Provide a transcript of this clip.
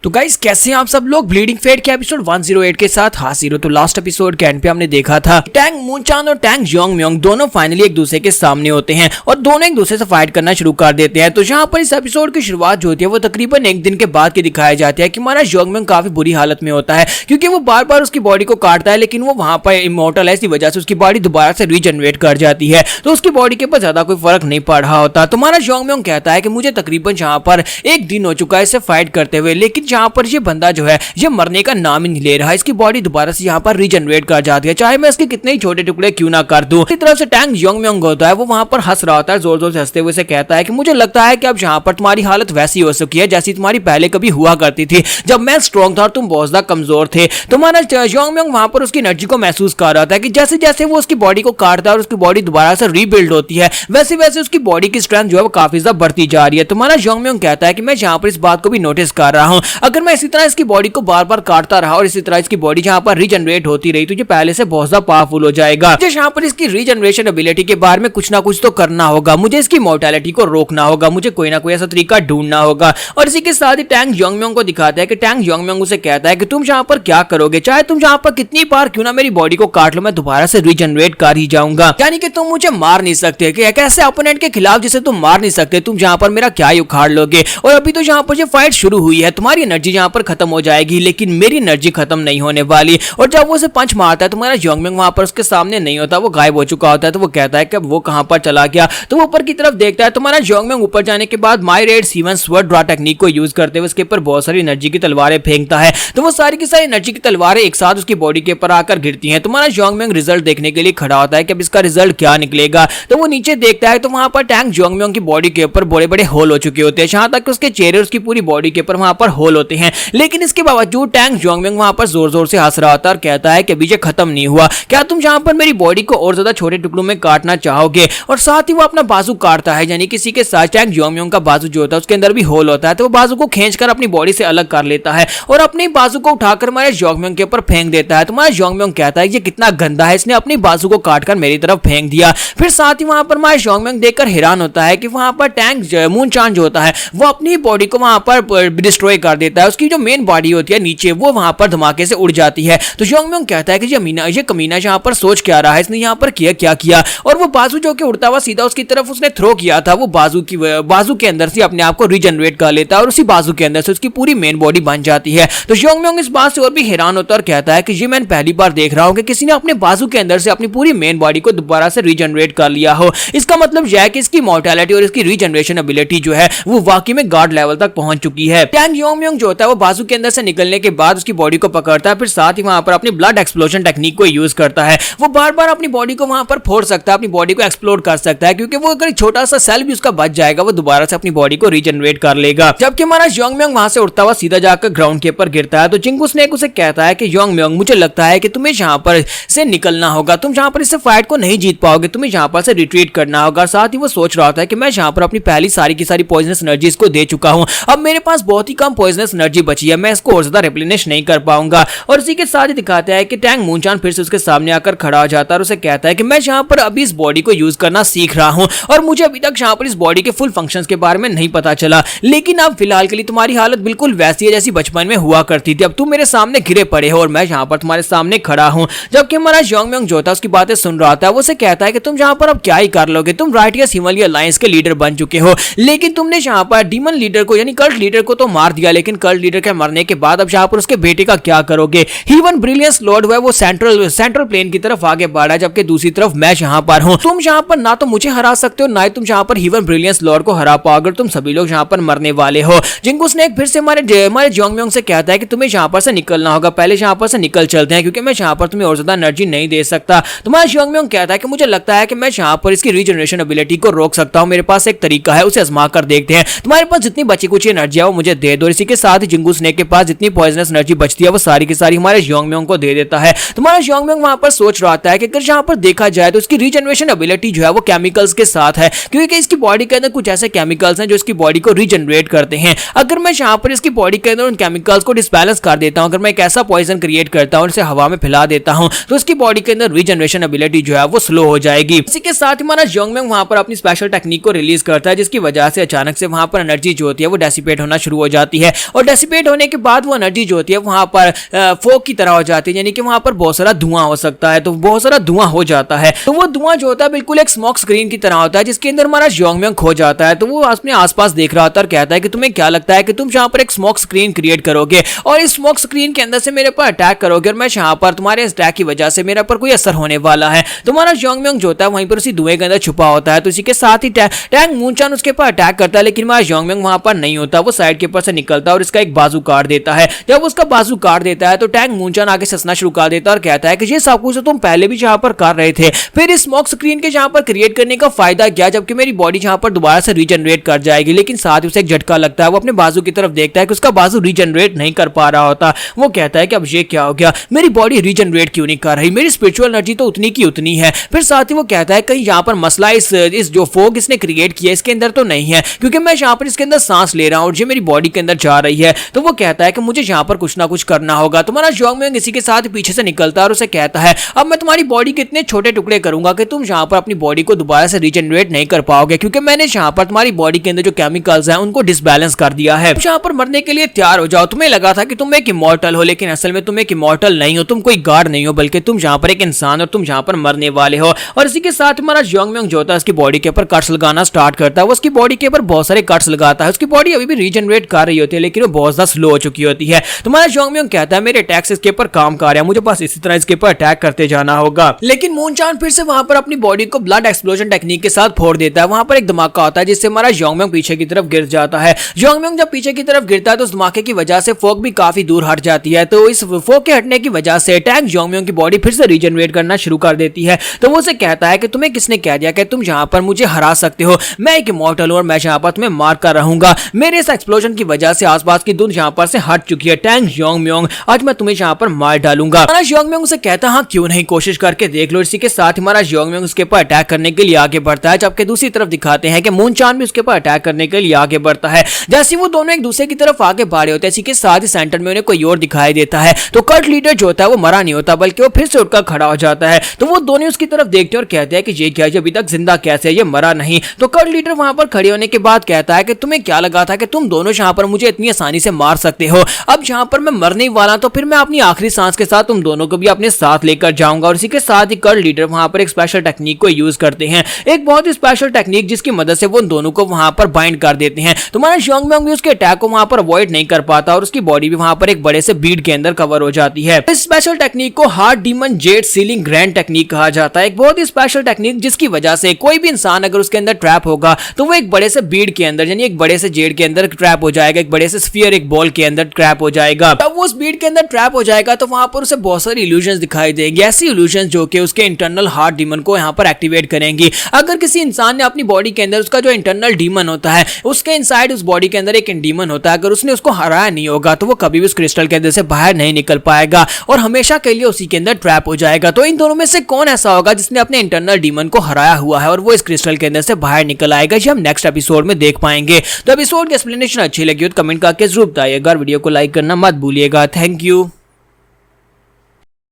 तो गाइस कैसे हैं आप सब लोग। ब्लीडिंग फेट के एपिसोड 108 के साथ हाजिर हो। तो लास्ट एपिसोड के एंड पे हमने देखा था टैंग मूनचान और टैंग योंगम्योंग दोनों फाइनली एक दूसरे के सामने होते हैं और दोनों एक दूसरे से फाइट करना शुरू कर देते हैं। तो जहां पर इस एपिसोड की शुरुआत जो होती है वो तकरीबन एक दिन के बाद की दिखाया जाता है कि हमारा योंगम्योंग काफी बुरी हालत में होता है क्योंकि वो बार बार उसकी बॉडी को काटता है, लेकिन वो वहां पर इमॉर्टल है, इसी वजह से उसकी बॉडी दोबारा से रीजनरेट कर जाती है। तो उसकी बॉडी के ऊपर ज्यादा कोई फर्क नहीं पड़ रहा होता। तो हमारा योंगम्योंग कहता है कि मुझे तकरीबन जहां पर एक दिन हो चुका है इससे फाइट करते हुए, लेकिन जहां पर ये बंदा जो है ये मरने का नाम ही नहीं ले रहा है। इसकी बॉडी दोबारा से यहाँ पर रीजनरेट कर जाती है, चाहे मैं इसके कितने ही छोटे टुकड़े क्यों ना कर दूं। इसी तरफ से टैंग योंगम्योंग होता है वो वहां पर हंस रहा होता है, जोर जोर से हंसते हुए से कहता है कि मुझे लगता है कि अब यहाँ पर तुम्हारी हालत वैसी हो चुकी है जैसी तुम्हारी पहले कभी हुआ करती थी जब मैं स्ट्रॉन्ग था और तुम बहुत ज्यादा कमजोर थे। तुम्हारा योंगम्योंग वहां पर उसकी एनर्जी को महसूस कर रहा था कि जैसे जैसे वो उसकी बॉडी को काटता है और उसकी बॉडी दोबारा से रीबिल्ड होती है वैसे वैसे उसकी बॉडी की स्ट्रेंथ जो है वो काफी ज्यादा बढ़ती जा रही है। तुम्हारा योंगम्योंग कहता है कि मैं यहाँ पर इस बात को भी नोटिस कर रहा हूँ, अगर मैं इसी तरह इसकी बॉडी को बार बार काटता रहा और इसी तरह इसकी बॉडी जहां पर रीजनरेट होती रही तो ये पहले से बहुत ज्यादा पावरफुल हो जाएगा। मुझे यहाँ पर इसकी रीजनरेशन एबिलिटी के बारे में कुछ ना कुछ तो करना होगा, मुझे इसकी मोर्टेलिटी को रोकना होगा, मुझे कोई ना कोई ऐसा तरीका ढूंढना होगा। और इसी के साथ ही टैंग योंगम्योंग को दिखाता है कि टैंग योंगम्योंग उसे कहता है कि तुम यहाँ पर क्या करोगे, चाहे तुम यहाँ पर कितनी बार क्यों ना मेरी बॉडी को काट लो, मैं दोबारा से रीजनरेट कर ही जाऊंगा। यानी कि तुम मुझे मार नहीं सकते, कि एक ऐसे ओपोनेंट के खिलाफ जिसे तुम मार नहीं सकते, तुम यहाँ पर मेरा क्या ही उखाड़ लोगे। और अभी तो यहाँ पर ये फाइट शुरू हुई है, तुम्हारी एनर्जी यहाँ पर खत्म हो जाएगी लेकिन मेरी एनर्जी खत्म नहीं होने वाली। और जब वो उसे पंच मारता है तुम्हारा योंगम्योंग वहां पर उसके सामने नहीं होता, वो गायब हो चुका होता है। तो वो कहता है कि वो कहां पर चला गया, तो वो ऊपर की तरफ देखता है। तुम्हारा योंगम्योंग ऊपर जाने के बाद माई रेड सीवन स्वर्ड ड्रॉ टेक्निक को यूज करते हुए उसके ऊपर बहुत सारी एनर्जी की तलवारें फेंकता है। तो वो सारी की सारी एनर्जी की तलवारें एक साथ उसकी बॉडी के ऊपर आकर गिरती हैं। तुम्हारा योंगम्योंग रिजल्ट देखने के लिए खड़ा होता है कि अब इसका रिजल्ट क्या निकलेगा। तो वो नीचे देखता है तो वहां पर टैंग योंगम्योंग की बॉडी के ऊपर बड़े बड़े होल हो चुके होते हैं, जहां तक उसके चेहरे उसकी पूरी बॉडी के ऊपर वहां पर होल होते हैं। लेकिन इसके बावजूद टैंग योंगम्योंग वहां पर जोर जोर से हंस रहा होता है और कहता है कि अभी ये खत्म नहीं हुआ, क्या तुम यहाँ पर मेरी बॉडी को और ज्यादा छोटे टुकड़ों में काटना चाहोगे। और साथ ही वो अपना बाजू काटता है, यानी किसी के साथ टैंग योंगम्योंग का बाजू जो होता है उसके अंदर भी होल होता है। तो वो बाजू को खींचकर अपनी बॉडी से अलग कर लेता है और अपनी बाजू को उठाकर हमारे योंगम्योंग के ऊपर फेंक देता है। तुम्हारा योंगम्योंग कहता है ये कितना गंदा है, इसने अपनी बाजू को काटकर मेरी तरफ फेंक दिया। फिर साथ ही वहां पर हमारे योंगम्योंग देखकर हैरान होता है कि वहां पर टैंग मूनचान जो होता है वो अपनी बॉडी को वहां पर डिस्ट्रॉय कर देता है, उसकी जो मेन बॉडी होती है नीचे वो वहां पर धमाके से उड़ जाती है। तो योंगम्योंग कहता है कि ये कमीना यहाँ पर सोच क्या रहा है, इसने यहाँ पर क्या किया। और वो बाजू जो कि उड़ता हुआ सीधा उसकी तरफ उसने थ्रो किया था, वो बाजू के अंदर से अपने आप को रीजनरेट कर लेता है और उसी बाजू के अंदर से उसकी पूरी मेन बॉडी बन जाती है। तो योंगम्योंग इस बात से और भी हैरान होता है और कहता है कि ये मैं पहली बार देख रहा हूँ कि किसी ने अपने बाजू के अंदर से अपनी पूरी मेन बॉडी को दोबारा से रीजनरेट कर लिया हो। इसका मतलब यह है कि इसकी मोर्टेलिटी और इसकी रीजनरेशन एबिलिटी जो है वो वाकई में गॉड लेवल तक पहुंच चुकी है। टैंग योंगम्योंग जो होता है वो बाजू के अंदर से निकलने के बाद उसकी बॉडी को पकड़ता है, फिर साथ ही वहां पर अपनी ब्लड एक्सप्लोजन टेक्निक को यूज करता है। वो बार बार अपनी बॉडी को वहां पर फोड़ सकता है, अपनी बॉडी को एक्सप्लोड कर सकता है, क्योंकि वो अगर छोटा सा सेल भी उसका बच जाएगा वो दोबारा से अपनी बॉडी को रीजनरेट कर लेगा। जबकि हमारा योंगम्योंग वहां से उड़ता हुआ सीधा जाकर ग्राउंड के ऊपर गिरता है। तो जिंगू स्नेक उसे कहता है कि योंगम्योंग मुझे लगता है कि तुम्हें यहाँ पर से निकलना होगा, तुम यहाँ पर इससे फाइट को नहीं जीत पाओगे, तुम्हें यहाँ पर से रिट्रीट करना होगा। साथ ही वो सोच रहा था कि मैं यहाँ पर अपनी पहली सारी की सारी पॉइजनस एनर्जी इसको दे चुका हूँ, अब मेरे पास बहुत ही कम पॉइजनस एनर्जी बची है, मैं इसको और ज्यादा रिप्लेनिश नहीं कर पाऊंगा। और इसी के साथ ही दिखाता है कि टैंग मूनचान फिर से उसके सामने आकर खड़ा हो जाता है और उसे कहता है कि मैं यहाँ पर अभी इस बॉडी को यूज करना सीख रहा हूँ और मुझे अभी तक यहाँ पर इस बॉडी के फुल फंक्शंस के बारे में नहीं पता चला, लेकिन अब फिलहाल के लिए तुम्हारी हालत बिल्कुल वैसी है जैसी बचपन में हुआ करती थी। अब तुम मेरे सामने घिरे पड़े हो और मैं यहाँ पर तुम्हारे सामने खड़ा हूँ। जबकि हमारा योंगम्योंग जो था उसकी बातें सुन रहा था, वो उसे कहता है कि तुम यहाँ पर अब क्या ही कर लोगे, तुम राइटियस हिमालय अलायंस के लीडर बन चुके हो, लेकिन तुमने यहाँ पर डीमन लीडर को यानी कल्ट लीडर को तो मार दिया, लेकिन कल्ट लीडर के मरने के बाद अब यहाँ पर उसके बेटे का क्या करोगे। हीवन ब्रिलियंस लॉर्ड हुआ वो सेंट्रल प्लेन की तरफ आगे बढ़ा है, जबकि दूसरी तरफ मैं यहाँ पर हूँ। तुम यहाँ पर ना तो मुझे हरा सकते हो ना ही तुम यहाँ पर हीवन ब्रिलियंस लॉर्ड को हरा पाओ, अगर तुम सभी लोग यहाँ पर मरने वाले हो। जिंगू स्नेक फिर से हमारे योंगम्योंग से कहता है कि तुम्हें यहाँ पर से निकलना होगा, पहले यहाँ पर से निकल चलते हैं क्योंकि मैं यहाँ पर तुम्हें और ज्यादा एनर्जी नहीं दे सकता। तुम्हारा योंगम्योंग कहता है कि मुझे लगता है कि मैं यहाँ पर इसकी रीजनरेशन एबिलिटी को रोक सकता हूँ, मेरे पास एक तरीका है, उसे आजमा कर देखते हैं। तुम्हारे पास जितनी बची कुछ एनर्जी है वो मुझे दे दो। इसी के साथ ही जिंगू स्नेक के पास जितनी पॉइजनस एनर्जी बचती है वो सारी की सारी हमारे योंगम्योंग को दे देता है। तुम्हारा योंगम्योंग वहां पर सोच रहा है कि अगर यहाँ पर देखा जाए तो इसकी रीजनरेशन एबिलिटी जो है वो केमिकल्स के साथ है, क्योंकि इसकी बॉडी के अंदर कुछ ऐसे केमिकल्स हैं जो इसकी बॉडी को रीजनरेट करते हैं। अगर मैं यहाँ पर इसकी बॉडी के अंदर उन केमिकल्स को डिसबैलेंस कर देता हूँ, अगर मैं एक ऐसा पॉइजन क्रिएट करता हूँ इसे हवा में फैला देता हूँ, तो इसकी बॉडी के अंदर रीजनरेशन एबिलिटी जो है वो स्लो हो जाएगी। इसी के साथ ही हमारा योंगम्योंग वहां पर अपनी स्पेशल टेक्निक को रिलीज करता है, जिसकी वजह से अचानक से वहां पर एनर्जी जो होती है वो डेसिपेट होना शुरू हो जाती है और डेसिपेट होने के बाद वो एनर्जी जो होती है वहां पर फोग की तरह हो जाती है, यानी कि वहां पर बहुत सारा धुआं हो सकता है। तो बहुत सारा धुआं हो जाता है, तो वो धुआं जो होता है बिल्कुल एक स्मोक स्क्रीन की तरह होता है, जिसके अंदर हमारा योंगम्योंग खो जाता है। तो वो अपने आसपास देख रहा होता है और कहता है कि तुम्हें क्या लगता है कि तुम जहां पर एक स्मोक स्क्रीन क्रिएट करोगे और इस स्मोक स्क्रीन के अंदर से मेरे पर अटैक करोगे और मैं यहाँ पर तुम्हारे इस अटैक की वजह से मेरे पर कोई असर होने वाला है। तुम्हारा योंगम्योंग जो होता है वहीं पर उसी धुएं के अंदर छुपा होता है। तो इसी के साथ ही टैंग मूनचान उसके पर अटैक करता है, लेकिन हमारा योंगम्योंग वहां पर नहीं होता, वो साइड के ऊपर से निकलता है और इसका एक बाजू काट देता है। जब उसका बाजू काट देता है तो टैंग मूनचान आगे ससना शुरू कर देता है और कहता है कि ये सब कुछ तुम पहले भी जहां पर कर रहे थे, फिर इस स्मोक स्क्रीन के जहां पर क्रिएट करने का फायदा क्या, जबकि मेरी बॉडी जहां पर दोबारा से रीजनरेट कर जाएगी। लेकिन साथ ही उसे एक झटका लगता है, वो अपने बाजू की तरफ देखता है कि उसका बाजू रीजनरेट नहीं कर पा रहा होता। वो कहता है कि अब ये क्या हो गया, मेरी बॉडी रीजनरेट क्यों नहीं कर रही, मेरी स्पिरिचुअल एनर्जी तो उतनी की उतनी है। फिर साथ ही वो कहता है कहीं यहाँ पर मसला इस जो फोग इसने क्रिएट किया इसके अंदर तो नहीं है, क्योंकि मैं यहाँ पर इसके अंदर सांस ले रहा हूँ और ये मेरी बॉडी के अंदर जा रही है। तो वो कहता है कि मुझे यहाँ पर कुछ ना कुछ करना होगा। तुम्हारा योंगम्योंग इसी के साथ पीछे से निकलता है और उसे कहता है अब मैं तुम्हारी बॉडी के इतने छोटे टुकड़े करूंगा कि तुम यहाँ पर अपनी बॉडी को दोबारा से रीजनरेट नहीं कर पाओगे, क्योंकि मैंने यहाँ पर तुम्हारी बॉडी के अंदर जो केमिकल्स हैं उनको डिसबैलेंस कर दिया है। यहाँ पर मरने के लिए तैयार हो जाओ। तुम्हें लगा था कि तुम एक इमॉर्टल हो, लेकिन असल में तुम एक इमॉर्टल नहीं हो, तुम कोई गॉड नहीं हो, बल्कि तुम यहाँ पर एक इंसान और तुम यहाँ पर मरने वाले हो। और इसी के साथ हमारा योंगम्योंग जो होता है उसकी बॉडी के ऊपर कट्स लगाना स्टार्ट करता है। वो उसकी बॉडी के ऊपर बहुत सारे कट्स लगाता है। उसकी बॉडी अभी भी रीजनरेट कर रही होती है, लेकिन वो बहुत ज्यादा स्लो हो चुकी होती है। तुम्हारा योंगम्योंग कहता है मेरे अटैक्स इसके ऊपर काम कर रहे हैं, मुझे बस इसी तरह इसके ऊपर अटैक करते जाना होगा। लेकिन मूनचान फिर से वहां पर अपनी बॉडी को ब्लड एक्सप्लोजन टेक्निक के साथ फोड़ देता है। वहां पर एक धमाका होता है जिससे हमारा योंगम्योंग पीछे की तरफ गिर जाता है। योंगम्योंग जब पीछे की तरफ गिरता है तो उस धमाके की वजह से फोग भी काफी दूर हट जाती है। तो इस फोग के हटने की वजह से टैंग योंगम्योंग की बॉडी फिर से रीजनरेट करना शुरू कर देती है। तो वो उसे कहता है कि तुम्हें किसने कह दिया कि तुम यहाँ पर मुझे हरा सकते हो, मैं एक इमॉर्टल हूं और मैं यहाँ पर तुम्हें मार कर रहूंगा। मेरे इस एक्सप्लोजन की वजह से आसपास की धुंध यहाँ पर से हट चुकी है। टैंग योंगम्योंग आज मैं तुम्हें यहाँ पर मार डालूंगा। योंगम्योंग उसे कहता है हाँ क्यों नहीं, कोशिश करके देख लो। इसी के साथ हमारा योंगम्योंग उसके ऊपर अटैक करने के लिए आगे बढ़ता है, जबकि दूसरी तरफ दिखाते हैं कि मूनचान भी उसके ऊपर अटैक करने के लिए आगे बढ़ता है। जैसे वो दोनों एक दूसरे की तरफ आगे बढ़े होते हैं, इसी के साथ ही सेंटर में उन्हें कोई और दिखाई देता है। तो कल्ट लीडर जो होता है वो मरा नहीं होता, बल्कि वो फिर से उठकर खड़ा हो जाता है। तो वो दोनों उसकी तरफ देखते हैं और कहते हैं कि ये क्या, अभी तक जिंदा कैसे है, ये मरा नहीं। तो कल्ट लीडर वहां पर खड़े होने के बाद कहता है कि तुम्हें क्या लगा था कि तुम दोनों यहाँ पर मुझे इतनी आसानी से मार सकते हो, अब यहाँ पर मैं मरने वाला तो फिर मैं अपनी आखिरी सांस के साथ तुम दोनों को भी अपने साथ लेकर जाऊंगा। और इसी के साथ ही कल्ट लीडर वहां पर एक स्पेशल टेक्निक को यूज करते हैं, एक बहुत ही स्पेशल टेक्निक जिसकी मदद से वो दोनों को वहां पर बाइंड कर देते हैं। तुम्हारा योंगम्योंग भी उसके अटैक को वहां पर अवॉइड नहीं कर पाता और उसकी बॉडी भी वहां पर एक बड़े से बीड के अंदर कवर हो जाती है। इस स्पेशल टेक्निक को heart demon Z ceiling grand technique कहा जाता है, एक बहुत ही स्पेशल टेक्निक जिसकी वजह से कोई भी इंसान अगर उसके अंदर ट्रैप होगा तो वो एक बड़े से बीड के अंदर यानी एक बड़े से जेड के अंदर ट्रैप हो जाएगा, एक बड़े से स्फीयर एक बॉल के अंदर ट्रैप हो जाएगा। तब वो उस बीड के अंदर ट्रैप हो जाएगा तो वहां पर उसे बहुत सारी इल्यूजन्स दिखाई देंगी, ऐसी इल्यूजन्स जो कि उसके इंटरनल हार्ट डीमन को यहाँ पर एक्टिवेट करेंगी। अगर किसी इंसान ने अपनी बॉडी के अंदर उसका जो इंटरनल डीमन होता है उसके इनसाइड उस बॉडी के अंदर एक डीमन होता है, अगर उसने उसको हराया नहीं होगा तो वो कभी भी उस क्रिस्टल के अंदर से बाहर नहीं निकल पाएगा और हमेशा के लिए उसी के अंदर ट्रैप हो जाएगा। तो इन दोनों में से कौन ऐसा होगा जिसने अपने इंटरनल डीमन को हराया हुआ है और वो इस क्रिस्टल के अंदर से बाहर निकल आएगा, ये हम नेक्स्ट एपिसोड में देख पाएंगे। तो एपिसोड की एक्सप्लेनेशन अच्छी लगी हो तो कमेंट करके जरूर बताइएगा, वीडियो को लाइक करना मत भूलिएगा। Thank you.